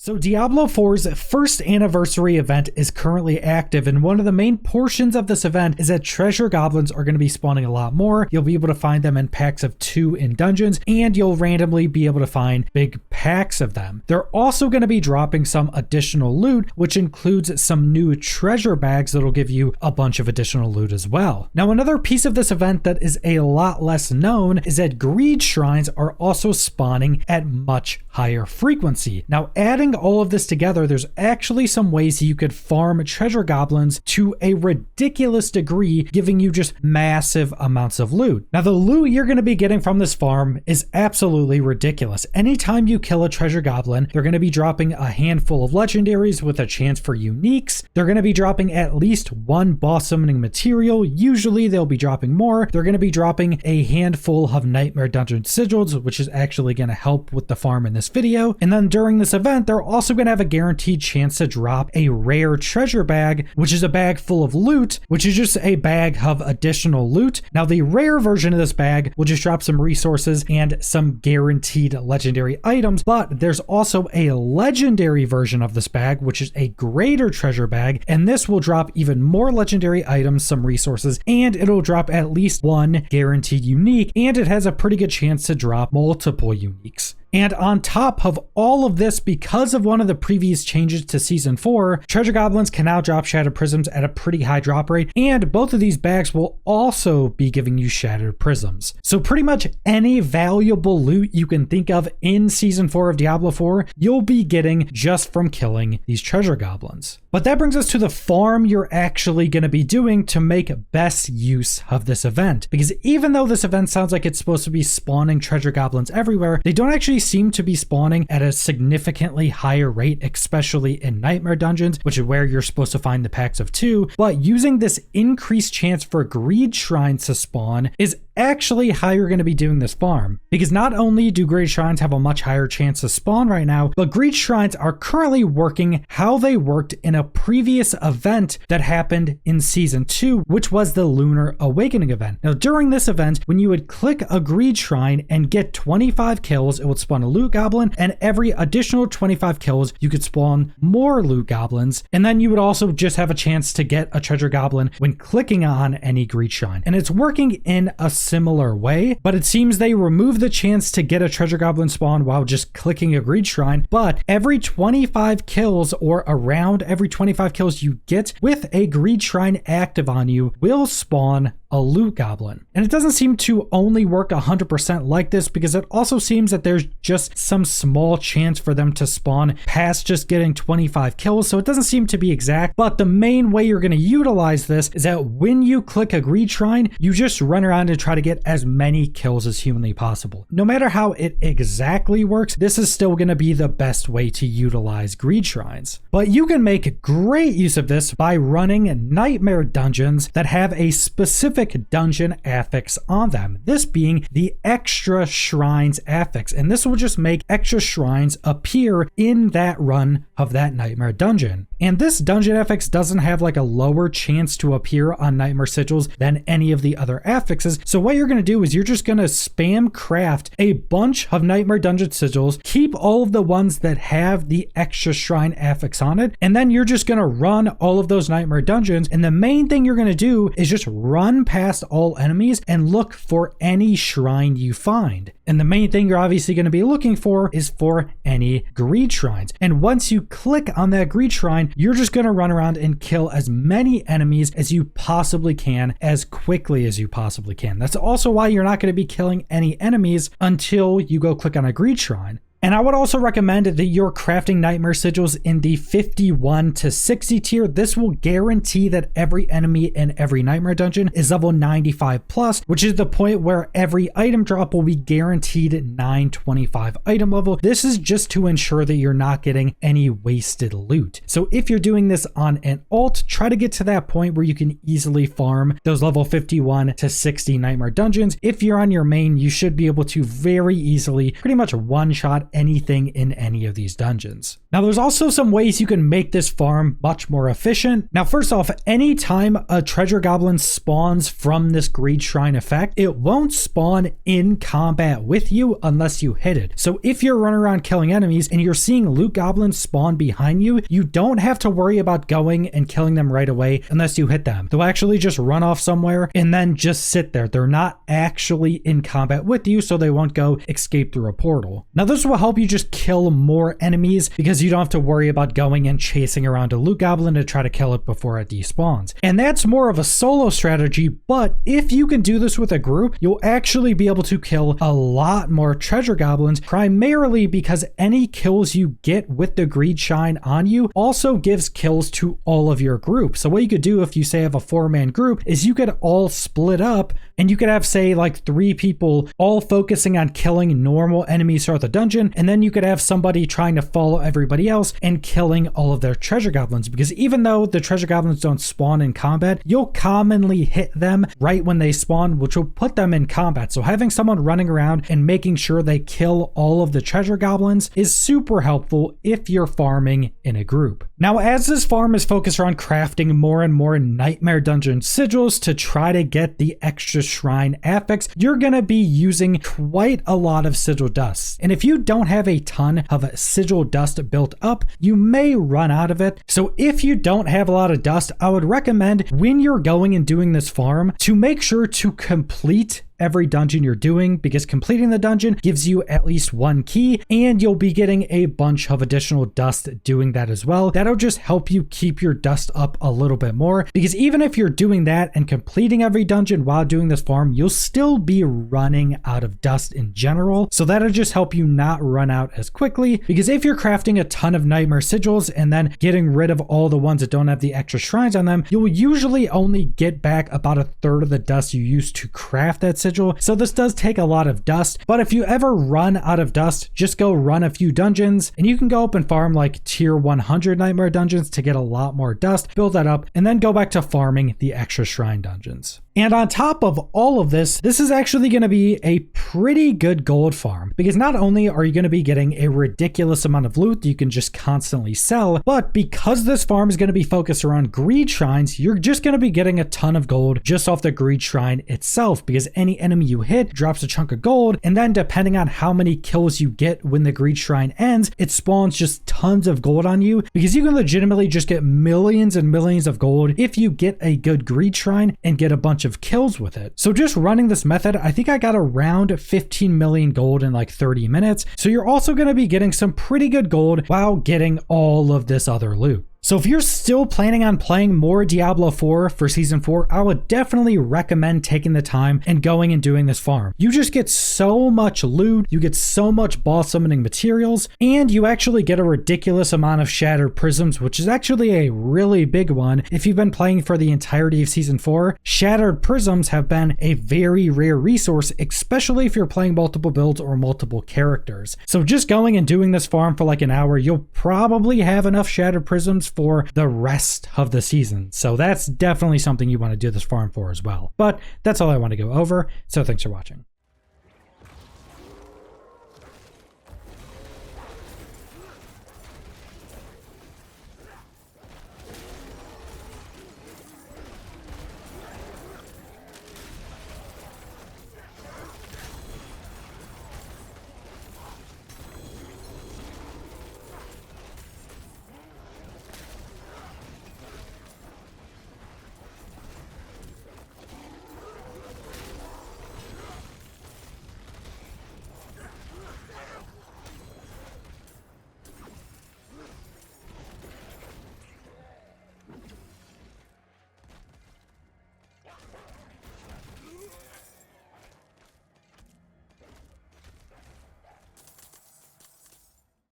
So Diablo 4's first anniversary event is currently active, and one of the main portions of this event is that treasure goblins are going to be spawning a lot more. You'll be able to find them in packs of 2 in dungeons, and you'll randomly be able to find big packs of them. They're also going to be dropping some additional loot, which includes some new treasure bags that'll give you a bunch of additional loot as well. Now, another piece of this event that is a lot less known is that greed shrines are also spawning at much higher frequency. Now, adding all of this together, there's actually some ways you could farm treasure goblins to a ridiculous degree, giving you just massive amounts of loot. Now, the loot you're going to be getting from this farm is absolutely ridiculous. Anytime you kill a treasure goblin, they're going to be dropping a handful of legendaries with a chance for uniques. They're going to be dropping at least 1 boss summoning material. Usually they'll be dropping more. They're going to be dropping a handful of nightmare dungeon sigils, which is actually going to help with the farm in this video. And then during this event, they're also going to have a guaranteed chance to drop a rare treasure bag, which is a bag full of loot, which is just a bag of additional loot. Now, the rare version of this bag will just drop some resources and some guaranteed legendary items, but there's also a legendary version of this bag, which is a greater treasure bag, and this will drop even more legendary items, some resources, and it'll drop at least 1 guaranteed unique, and it has a pretty good chance to drop multiple uniques. And on top of all of this, because of one of the previous changes to Season 4, treasure goblins can now drop shattered prisms at a pretty high drop rate, and both of these bags will also be giving you shattered prisms. So pretty much any valuable loot you can think of in Season 4 of Diablo 4, you'll be getting just from killing these treasure goblins. But that brings us to the farm you're actually going to be doing to make best use of this event. Because even though this event sounds like it's supposed to be spawning treasure goblins everywhere, they don't actually seem to be spawning at a significantly higher rate, especially in nightmare dungeons, which is where you're supposed to find the packs of 2. But using this increased chance for greed shrines to spawn is actually how you're going to be doing this farm, because not only do greed shrines have a much higher chance to spawn right now, but greed shrines are currently working how they worked in a previous event that happened in Season 2, which was the Lunar Awakening event. Now, during this event, when you would click a greed shrine and get 25 kills, it would spawn a loot goblin, and every additional 25 kills, you could spawn more loot goblins, and then you would also just have a chance to get a treasure goblin when clicking on any greed shrine. And it's working in a similar way, but it seems they remove the chance to get a treasure goblin spawn while just clicking a greed shrine. But every 25 kills, or around every 25 kills you get with a greed shrine active on you, will spawn a loot goblin. And it doesn't seem to only work 100% like this, because it also seems that there's just some small chance for them to spawn past just getting 25 kills, so it doesn't seem to be exact. But the main way you're going to utilize this is that when you click a greed shrine, you just run around and try to get as many kills as humanly possible. No matter how it exactly works, this is still going to be the best way to utilize greed shrines. But you can make great use of this by running nightmare dungeons that have a specific dungeon affix on them, this being the extra shrines affix, and this will just make extra shrines appear in that run of that nightmare dungeon. And this dungeon affix doesn't have like a lower chance to appear on nightmare sigils than any of the other affixes. So what you're going to do is you're just going to spam craft a bunch of nightmare dungeon sigils, keep all of the ones that have the extra shrine affix on it, and then you're just going to run all of those nightmare dungeons. And the main thing you're going to do is just run past all enemies and look for any shrine you find. And the main thing you're obviously going to be looking for is for any greed shrines. And once you click on that greed shrine, you're just going to run around and kill as many enemies as you possibly can, as quickly as you possibly can. That's also why you're not going to be killing any enemies until you go click on a greed shrine. And I would also recommend that you're crafting nightmare sigils in the 51 to 60 tier. This will guarantee that every enemy in every nightmare dungeon is level 95 plus, which is the point where every item drop will be guaranteed at 925 item level. This is just to ensure that you're not getting any wasted loot. So if you're doing this on an alt, try to get to that point where you can easily farm those level 51 to 60 nightmare dungeons. If you're on your main, you should be able to very easily pretty much one-shot anything in any of these dungeons. Now there's also some ways you can make this farm much more efficient. Now first off, anytime a treasure goblin spawns from this greed shrine effect, it won't spawn in combat with you unless you hit it. So if you're running around killing enemies and you're seeing loot goblins spawn behind you, you don't have to worry about going and killing them right away unless you hit them. They'll actually just run off somewhere and then just sit there. They're not actually in combat with you, so they won't go escape through a portal. Now this will help you just kill more enemies because you don't have to worry about going and chasing around a loot goblin to try to kill it before it despawns. And that's more of a solo strategy, but if you can do this with a group, you'll actually be able to kill a lot more treasure goblins, primarily because any kills you get with the greed shine on you also gives kills to all of your group. So what you could do if you say have a 4-man group is you could all split up and you could have, say, like 3 people all focusing on killing normal enemies throughout the dungeon, and then you could have somebody trying to follow everybody else and killing all of their treasure goblins, because even though the treasure goblins don't spawn in combat, you'll commonly hit them right when they spawn, which will put them in combat. So having someone running around and making sure they kill all of the treasure goblins is super helpful if you're farming in a group. Now, as this farm is focused on crafting more and more nightmare dungeon sigils to try to get the extra shrine affix, you're going to be using quite a lot of sigil dust. And if you don't have a ton of sigil dust built up, you may run out of it. So if you don't have a lot of dust, I would recommend when you're going and doing this farm to make sure to complete every dungeon you're doing, because completing the dungeon gives you at least 1 key and you'll be getting a bunch of additional dust doing that as well. That'll just help you keep your dust up a little bit more, because even if you're doing that and completing every dungeon while doing this farm, you'll still be running out of dust in general. So that'll just help you not run out as quickly, because if you're crafting a ton of nightmare sigils and then getting rid of all the ones that don't have the extra shrines on them, you'll usually only get back about 1/3 of the dust you used to craft that sigil. So this does take a lot of dust, but if you ever run out of dust, just go run a few dungeons and you can go up and farm like tier 100 nightmare dungeons to get a lot more dust, build that up, and then go back to farming the extra shrine dungeons. And on top of all of this, this is actually going to be a pretty good gold farm, because not only are you going to be getting a ridiculous amount of loot that you can just constantly sell, but because this farm is going to be focused around greed shrines, you're just going to be getting a ton of gold just off the greed shrine itself, because any enemy you hit drops a chunk of gold, and then depending on how many kills you get when the greed shrine ends, it spawns just tons of gold on you, because you can legitimately just get millions and millions of gold if you get a good greed shrine and get a bunch of kills with it. So just running this method, I think I got around 15 million gold in like 30 minutes. So you're also going to be getting some pretty good gold while getting all of this other loot. So if you're still planning on playing more Diablo 4 for Season 4, I would definitely recommend taking the time and going and doing this farm. You just get so much loot, you get so much boss summoning materials, and you actually get a ridiculous amount of shattered prisms, which is actually a really big one. If you've been playing for the entirety of Season 4, shattered prisms have been a very rare resource, especially if you're playing multiple builds or multiple characters. So just going and doing this farm for like an hour, you'll probably have enough shattered prisms for the rest of the season. So that's definitely something you want to do this farm for as well. But that's all I want to go over. So thanks for watching.